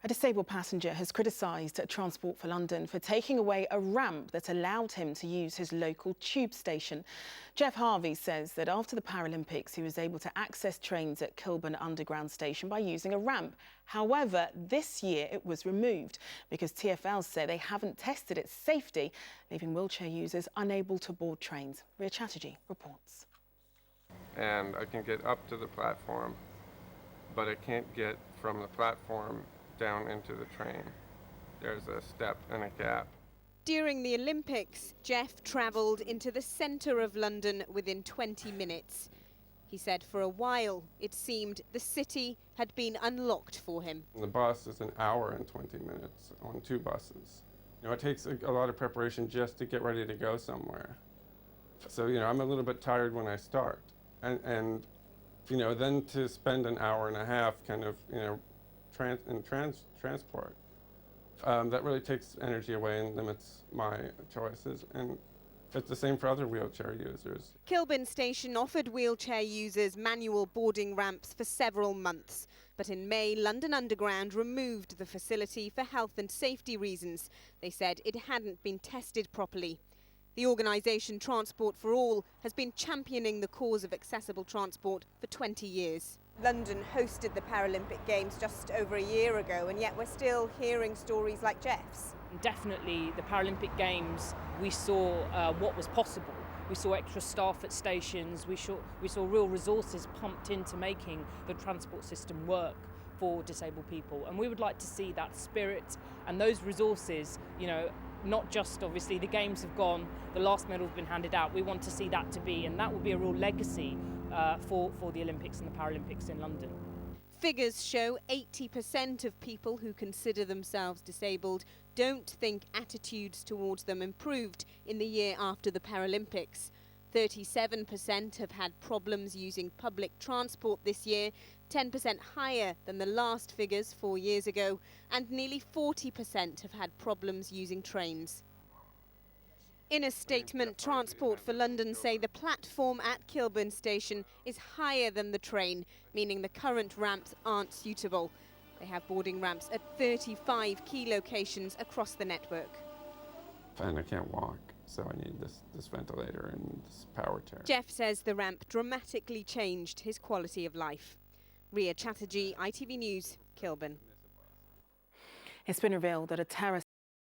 A disabled passenger has criticised Transport for London for taking away a ramp that allowed him to use his local tube station. Jeff Harvey says that after the Paralympics, he was able to access trains at Kilburn Underground Station by using a ramp. However, this year it was removed because TfL say they haven't tested its safety, leaving wheelchair users unable to board trains. Ria Chatterjee reports. And I can get up to the platform, but I can't get from the platform down into the train. There's a step and a gap. During the Olympics, Jeff travelled into the centre of London within 20 minutes. He said for a while it seemed the city had been unlocked for him. The bus is an hour and 20 minutes on 2 buses. It takes a lot of preparation just to get ready to go somewhere. So, I'm a little bit tired when I start. And then to spend an hour and a half kind of, transport, that really takes energy away and limits my choices. And it's the same for other wheelchair users. Kilburn Station offered wheelchair users manual boarding ramps for several months. But in May, London Underground removed the facility for health and safety reasons. They said it hadn't been tested properly. The organisation Transport for All has been championing the cause of accessible transport for 20 years. London hosted the Paralympic Games just over a year ago, and yet we're still hearing stories like Jeff's. Definitely the Paralympic Games, we saw what was possible. We saw extra staff at stations, we saw real resources pumped into making the transport system work for disabled people. And we would like to see that spirit and those resources, not just obviously the games have gone, the last medal has been handed out. We want to see that to be, and that will be a real legacy for the Olympics and the Paralympics in London. Figures show 80% of people who consider themselves disabled don't think attitudes towards them improved in the year after the Paralympics. 37% have had problems using public transport this year, 10% higher than the last figures 4 years ago, and nearly 40% have had problems using trains. In a statement, Transport for London say the platform at Kilburn Station is higher than the train, meaning the current ramps aren't suitable. They have boarding ramps at 35 key locations across the network. And I can't walk, so I need this ventilator and this power chair. Jeff says the ramp dramatically changed his quality of life. Ria Chatterjee, ITV News, Kilburn. It's been revealed that a terror